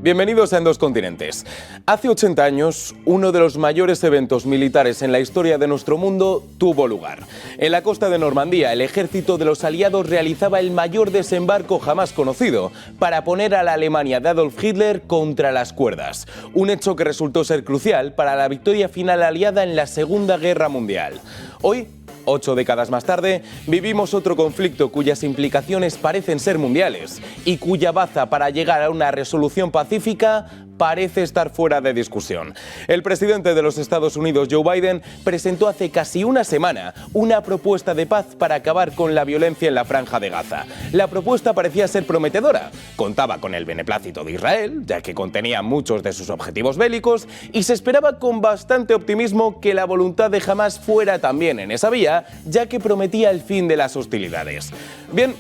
Bienvenidos a En Dos Continentes. Hace 80 años, uno de los mayores eventos militares en la historia de nuestro mundo tuvo lugar. En la costa de Normandía, el ejército de los aliados realizaba el mayor desembarco jamás conocido para poner a la Alemania de Adolf Hitler contra las cuerdas. Un hecho que resultó ser crucial para la victoria final aliada en la Segunda Guerra Mundial. Hoy, 8 décadas más tarde, vivimos otro conflicto cuyas implicaciones parecen ser mundiales y cuya baza para llegar a una resolución pacífica parece estar fuera de discusión. El presidente de los Estados Unidos, Joe Biden, presentó hace casi una semana una propuesta de paz para acabar con la violencia en la Franja de Gaza. La propuesta parecía ser prometedora. Contaba con el beneplácito de Israel, ya que contenía muchos de sus objetivos bélicos, y se esperaba con bastante optimismo que la voluntad de Hamás fuera también en esa vía, ya que prometía el fin de las hostilidades. Bien,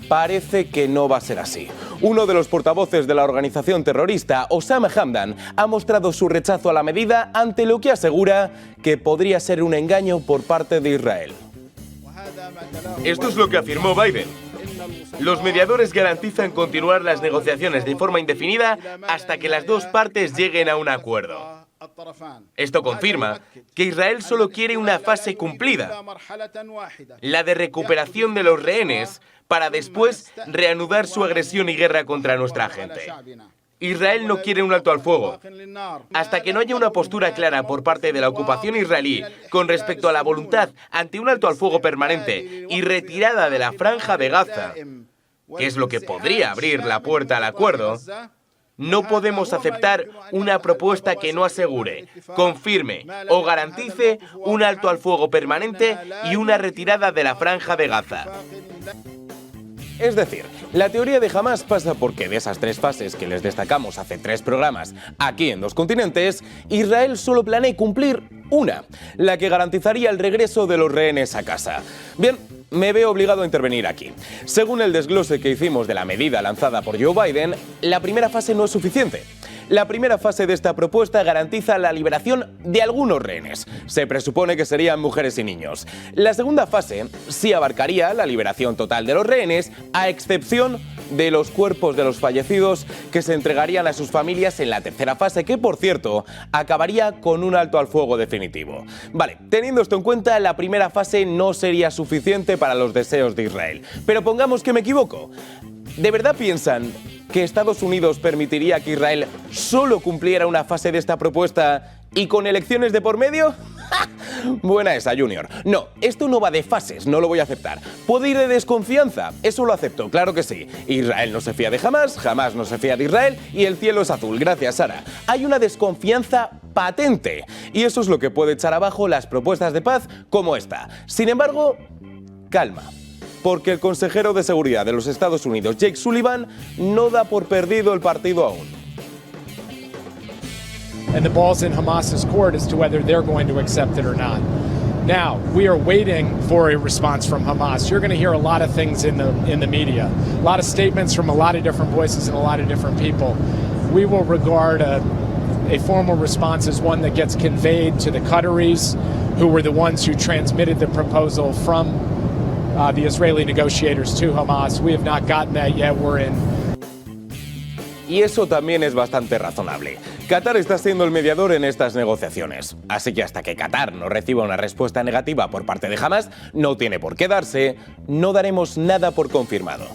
parece que no va a ser así. Uno de los portavoces de la organización terrorista, Osama Hamdan, ha mostrado su rechazo a la medida ante lo que asegura que podría ser un engaño por parte de Israel. Esto es lo que afirmó Biden. Los mediadores garantizan continuar las negociaciones de forma indefinida hasta que las dos partes lleguen a un acuerdo. Esto confirma que Israel solo quiere una fase cumplida, la de recuperación de los rehenes, para después reanudar su agresión y guerra contra nuestra gente. Israel no quiere un alto al fuego. Hasta que no haya una postura clara por parte de la ocupación israelí con respecto a la voluntad ante un alto al fuego permanente y retirada de la Franja de Gaza, que es lo que podría abrir la puerta al acuerdo, no podemos aceptar una propuesta que no asegure, confirme o garantice un alto al fuego permanente y una retirada de la Franja de Gaza. Es decir, la teoría de Hamás pasa porque de esas tres fases que les destacamos hace 3 programas aquí en Dos Continentes, Israel solo planea cumplir una, la que garantizaría el regreso de los rehenes a casa. Bien, me veo obligado a intervenir aquí. Según el desglose que hicimos de la medida lanzada por Joe Biden, la primera fase no es suficiente. La primera fase de esta propuesta garantiza la liberación de algunos rehenes. Se presupone que serían mujeres y niños. La segunda fase sí abarcaría la liberación total de los rehenes, a excepción de los cuerpos de los fallecidos que se entregarían a sus familias en la tercera fase, que por cierto acabaría con un alto al fuego definitivo. Vale, teniendo esto en cuenta, la primera fase no sería suficiente para los deseos de Israel. Pero pongamos que me equivoco. ¿De verdad piensan que Estados Unidos permitiría que Israel solo cumpliera una fase de esta propuesta y con elecciones de por medio? Buena esa, Junior. No, esto no va de fases, no lo voy a aceptar. ¿Puede ir de desconfianza? Eso lo acepto, claro que sí. Israel no se fía de Hamás, Hamás no se fía de Israel y el cielo es azul. Gracias, Sara. Hay una desconfianza patente y eso es lo que puede echar abajo las propuestas de paz como esta. Sin embargo, calma. Porque el consejero de seguridad de los Estados Unidos, Jake Sullivan, no da por perdido el partido aún. And the ball's in Hamas's court as to whether they're going to accept it or not. Now, we are waiting for a response from Hamas. You're going to hear a lot of things in the media, a lot of statements from a lot of different voices and a lot of different people. We will regard a formal response as one that gets conveyed to the Qataris, who were the ones who transmitted the proposal from the Israeli negotiators to Hamas. We have not gotten that yet. We're in. Y eso también es bastante razonable. Qatar está siendo el mediador en estas negociaciones. Así que hasta que Qatar no reciba una respuesta negativa por parte de Hamás, no tiene por qué darse, no daremos nada por confirmado.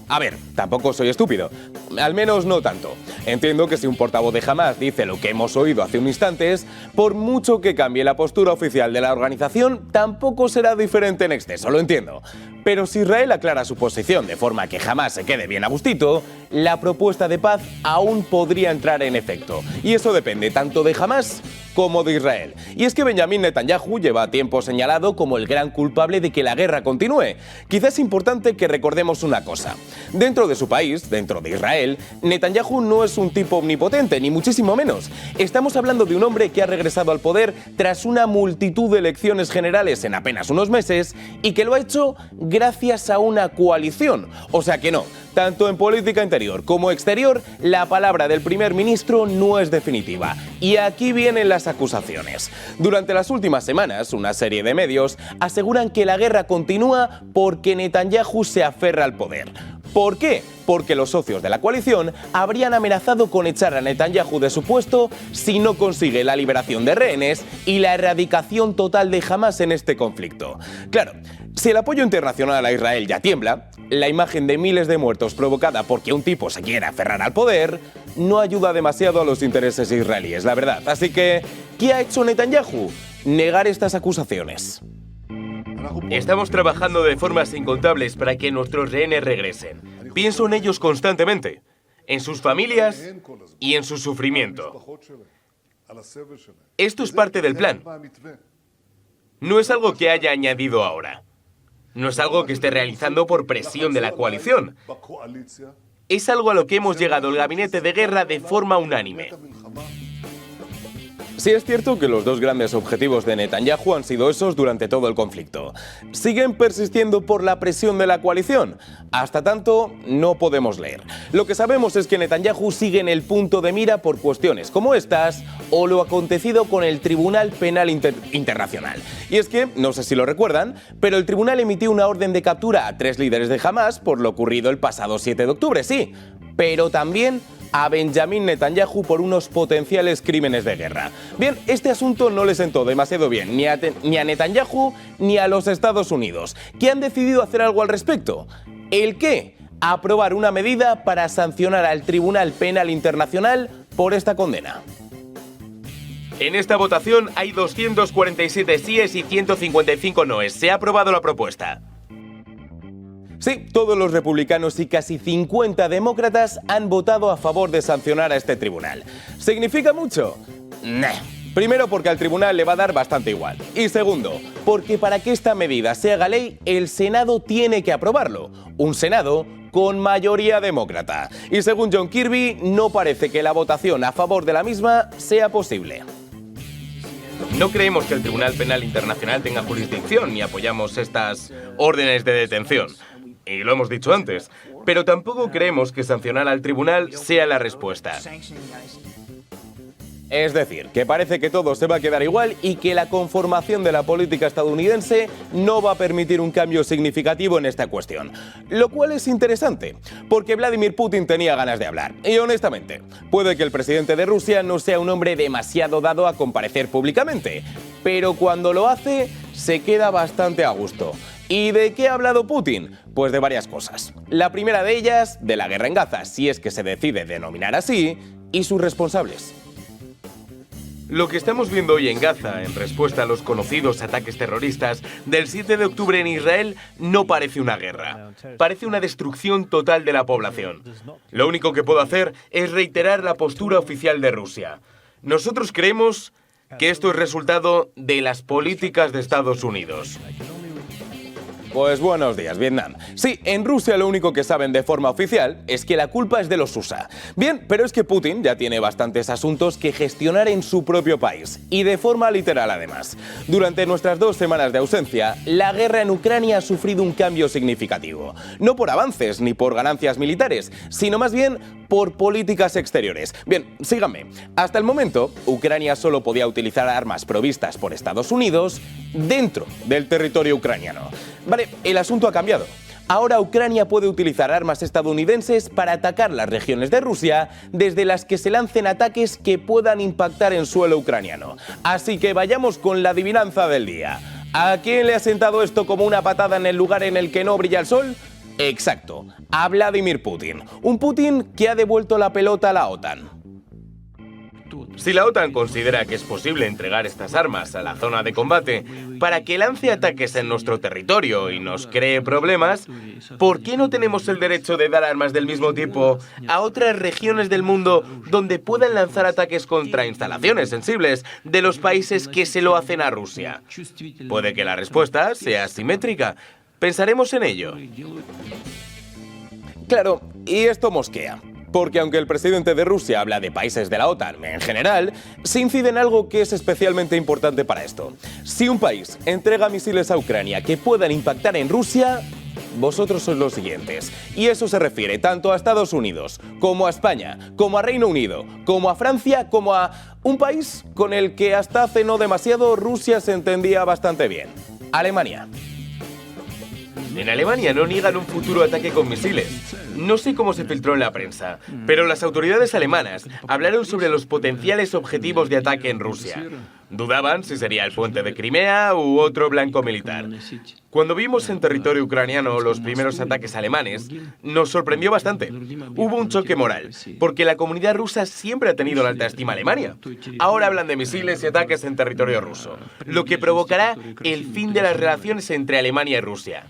A ver, tampoco soy estúpido, al menos no tanto. Entiendo que si un portavoz de Hamás dice lo que hemos oído hace un instante, por mucho que cambie la postura oficial de la organización, tampoco será diferente en exceso, lo entiendo. Pero si Israel aclara su posición de forma que Hamás se quede bien a gustito, la propuesta de paz aún podría entrar en efecto. Y eso depende tanto de Hamás como de Israel. Y es que Benjamin Netanyahu lleva tiempo señalado como el gran culpable de que la guerra continúe. Quizás es importante que recordemos una cosa. Dentro de su país, dentro de Israel, Netanyahu no es un tipo omnipotente, ni muchísimo menos. Estamos hablando de un hombre que ha regresado al poder tras una multitud de elecciones generales en apenas unos meses y que lo ha hecho gracias a una coalición. O sea que no, tanto en política interior como exterior, la palabra del primer ministro no es definitiva. Y aquí vienen las acusaciones. Durante las últimas semanas, una serie de medios aseguran que la guerra continúa porque Netanyahu se aferra al poder. ¿Por qué? Porque los socios de la coalición habrían amenazado con echar a Netanyahu de su puesto si no consigue la liberación de rehenes y la erradicación total de Hamás en este conflicto. Claro, si el apoyo internacional a Israel ya tiembla, la imagen de miles de muertos provocada porque un tipo se quiera aferrar al poder no ayuda demasiado a los intereses israelíes, la verdad. Así que, ¿qué ha hecho Netanyahu? Negar estas acusaciones. Estamos trabajando de formas incontables para que nuestros rehenes regresen. Pienso en ellos constantemente, en sus familias y en su sufrimiento. Esto es parte del plan. No es algo que haya añadido ahora. No es algo que esté realizando por presión de la coalición. Es algo a lo que hemos llegado el gabinete de guerra de forma unánime. Sí es cierto que los dos grandes objetivos de Netanyahu han sido esos durante todo el conflicto. ¿Siguen persistiendo por la presión de la coalición? Hasta tanto, no podemos leer. Lo que sabemos es que Netanyahu sigue en el punto de mira por cuestiones como estas o lo acontecido con el Tribunal Penal Internacional. Y es que, no sé si lo recuerdan, pero el tribunal emitió una orden de captura a 3 líderes de Hamás por lo ocurrido el pasado 7 de octubre, sí, pero también a Benjamin Netanyahu por unos potenciales crímenes de guerra. Bien, este asunto no le sentó demasiado bien ni a Netanyahu ni a los Estados Unidos, que han decidido hacer algo al respecto. ¿El qué? Aprobar una medida para sancionar al Tribunal Penal Internacional por esta condena. En esta votación hay 247 síes y 155 noes. Se ha aprobado la propuesta. Sí, todos los republicanos y casi 50 demócratas han votado a favor de sancionar a este tribunal. ¿Significa mucho? Nah. Primero, porque al tribunal le va a dar bastante igual. Y segundo, porque para que esta medida se haga ley, el Senado tiene que aprobarlo. Un Senado con mayoría demócrata. Y según John Kirby, no parece que la votación a favor de la misma sea posible. No creemos que el Tribunal Penal Internacional tenga jurisdicción ni apoyamos estas órdenes de detención. Y lo hemos dicho antes, pero tampoco creemos que sancionar al tribunal sea la respuesta. Es decir, que parece que todo se va a quedar igual y que la conformación de la política estadounidense no va a permitir un cambio significativo en esta cuestión. Lo cual es interesante, porque Vladimir Putin tenía ganas de hablar. Y honestamente, puede que el presidente de Rusia no sea un hombre demasiado dado a comparecer públicamente, pero cuando lo hace, se queda bastante a gusto. ¿Y de qué ha hablado Putin? Pues de varias cosas. La primera de ellas, de la guerra en Gaza, si es que se decide denominar así, y sus responsables. Lo que estamos viendo hoy en Gaza, en respuesta a los conocidos ataques terroristas del 7 de octubre en Israel, no parece una guerra. Parece una destrucción total de la población. Lo único que puedo hacer es reiterar la postura oficial de Rusia. Nosotros creemos que esto es resultado de las políticas de Estados Unidos. Pues buenos días, Vietnam. Sí, en Rusia lo único que saben de forma oficial es que la culpa es de los USA. Bien, pero es que Putin ya tiene bastantes asuntos que gestionar en su propio país, y de forma literal además. Durante nuestras 2 semanas de ausencia, la guerra en Ucrania ha sufrido un cambio significativo. No por avances ni por ganancias militares, sino más bien por políticas exteriores. Bien, síganme. Hasta el momento, Ucrania solo podía utilizar armas provistas por Estados Unidos dentro del territorio ucraniano. Vale, el asunto ha cambiado. Ahora Ucrania puede utilizar armas estadounidenses para atacar las regiones de Rusia desde las que se lancen ataques que puedan impactar en suelo ucraniano. Así que vayamos con la adivinanza del día. ¿A quién le ha sentado esto como una patada en el lugar en el que no brilla el sol? Exacto, a Vladimir Putin. Un Putin que ha devuelto la pelota a la OTAN. Si la OTAN considera que es posible entregar estas armas a la zona de combate para que lance ataques en nuestro territorio y nos cree problemas, ¿por qué no tenemos el derecho de dar armas del mismo tipo a otras regiones del mundo donde puedan lanzar ataques contra instalaciones sensibles de los países que se lo hacen a Rusia? Puede que la respuesta sea asimétrica. Pensaremos en ello. Claro, y esto mosquea. Porque aunque el presidente de Rusia habla de países de la OTAN en general, se incide en algo que es especialmente importante para esto. Si un país entrega misiles a Ucrania que puedan impactar en Rusia, vosotros sois los siguientes. Y eso se refiere tanto a Estados Unidos, como a España, como a Reino Unido, como a Francia, como a un país con el que hasta hace no demasiado Rusia se entendía bastante bien: Alemania. En Alemania no niegan un futuro ataque con misiles. No sé cómo se filtró en la prensa, pero las autoridades alemanas hablaron sobre los potenciales objetivos de ataque en Rusia. Dudaban si sería el puente de Crimea u otro blanco militar. Cuando vimos en territorio ucraniano los primeros ataques alemanes, nos sorprendió bastante. Hubo un choque moral, porque la comunidad rusa siempre ha tenido la alta estima a Alemania. Ahora hablan de misiles y ataques en territorio ruso, lo que provocará el fin de las relaciones entre Alemania y Rusia.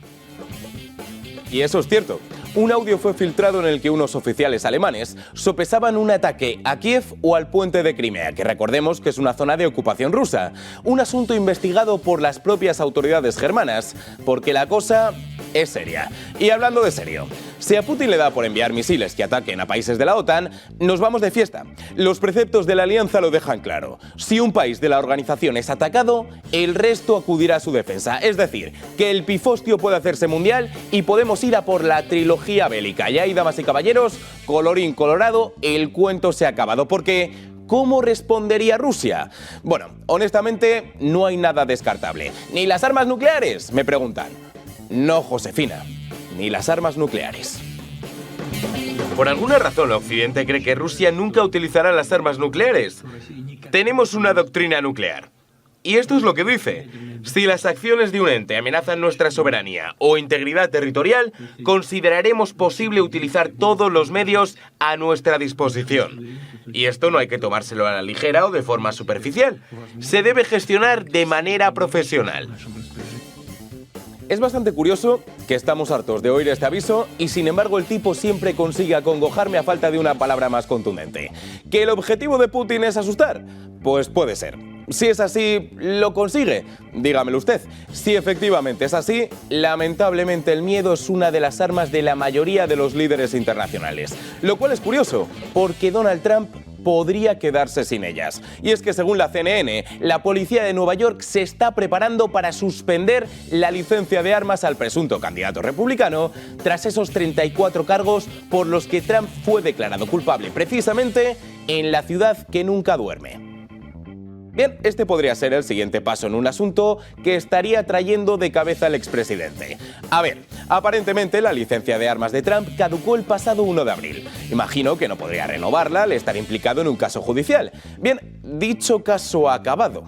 Y eso es cierto. Un audio fue filtrado en el que unos oficiales alemanes sopesaban un ataque a Kiev o al puente de Crimea, que recordemos que es una zona de ocupación rusa. Un asunto investigado por las propias autoridades germanas, porque la cosa es seria. Y hablando de serio, si a Putin le da por enviar misiles que ataquen a países de la OTAN, nos vamos de fiesta. Los preceptos de la alianza lo dejan claro. Si un país de la organización es atacado, el resto acudirá a su defensa. Es decir, que el pifostio puede hacerse mundial y podemos ir a por la trilogía bélica. Y ahí, damas y caballeros, colorín colorado, el cuento se ha acabado. Porque ¿cómo respondería Rusia? Bueno, honestamente, no hay nada descartable. ¿Ni las armas nucleares?, me preguntan. No, Josefina, ni las armas nucleares. Por alguna razón, Occidente cree que Rusia nunca utilizará las armas nucleares. Tenemos una doctrina nuclear. Y esto es lo que dice. Si las acciones de un ente amenazan nuestra soberanía o integridad territorial, consideraremos posible utilizar todos los medios a nuestra disposición. Y esto no hay que tomárselo a la ligera o de forma superficial. Se debe gestionar de manera profesional. Es bastante curioso que estamos hartos de oír este aviso y sin embargo el tipo siempre consigue acongojarme a falta de una palabra más contundente. ¿Que el objetivo de Putin es asustar? Pues puede ser. Si es así, ¿lo consigue? Dígamelo usted. Si efectivamente es así, lamentablemente el miedo es una de las armas de la mayoría de los líderes internacionales. Lo cual es curioso, porque Donald Trump podría quedarse sin ellas. Y es que según la CNN, la policía de Nueva York se está preparando para suspender la licencia de armas al presunto candidato republicano tras esos 34 cargos por los que Trump fue declarado culpable precisamente en la ciudad que nunca duerme. Bien, este podría ser el siguiente paso en un asunto que estaría trayendo de cabeza el expresidente. A ver, aparentemente la licencia de armas de Trump caducó el pasado 1 de abril. Imagino que no podría renovarla al estar implicado en un caso judicial. Bien, dicho caso ha acabado.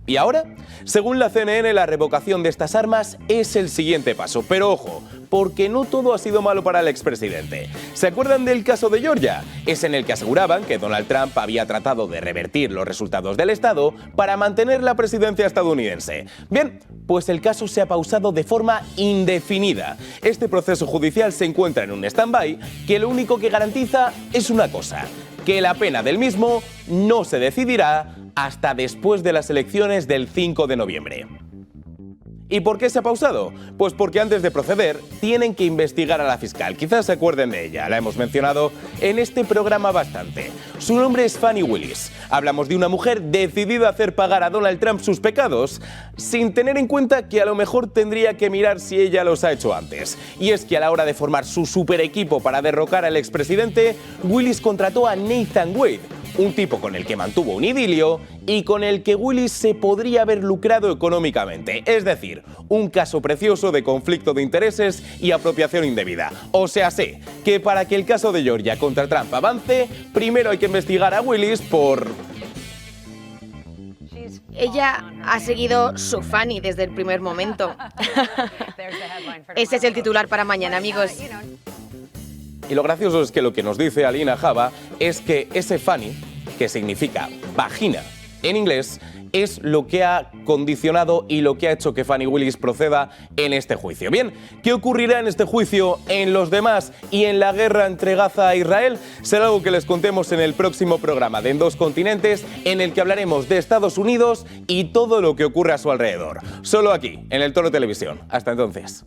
¿Y ahora? Según la CNN, la revocación de estas armas es el siguiente paso. Pero ojo, porque no todo ha sido malo para el expresidente. ¿Se acuerdan del caso de Georgia? Es en el que aseguraban que Donald Trump había tratado de revertir los resultados del Estado para mantener la presidencia estadounidense. Bien, pues el caso se ha pausado de forma indefinida. Este proceso judicial se encuentra en un stand-by que lo único que garantiza es una cosa: que la pena del mismo no se decidirá hasta después de las elecciones del 5 de noviembre. ¿Y por qué se ha pausado? Pues porque antes de proceder tienen que investigar a la fiscal. Quizás se acuerden de ella, la hemos mencionado en este programa bastante. Su nombre es Fani Willis. Hablamos de una mujer decidida a hacer pagar a Donald Trump sus pecados, sin tener en cuenta que a lo mejor tendría que mirar si ella los ha hecho antes. Y es que a la hora de formar su super equipo para derrocar al expresidente, Willis contrató a Nathan Wade, un tipo con el que mantuvo un idilio y con el que Willis se podría haber lucrado económicamente. Es decir, un caso precioso de conflicto de intereses y apropiación indebida. O sea, sé que para que el caso de Georgia contra Trump avance, primero hay que investigar a Willis por... Ella ha seguido su Fanny desde el primer momento. Ese es el titular para mañana, amigos. Y lo gracioso es que lo que nos dice Alina Java es que ese Fanny, que significa vagina en inglés, es lo que ha condicionado y lo que ha hecho que Fani Willis proceda en este juicio. Bien, ¿qué ocurrirá en este juicio, en los demás y en la guerra entre Gaza e Israel? Será algo que les contemos en el próximo programa de En Dos Continentes, en el que hablaremos de Estados Unidos y todo lo que ocurre a su alrededor. Solo aquí, en El Toro Televisión. Hasta entonces.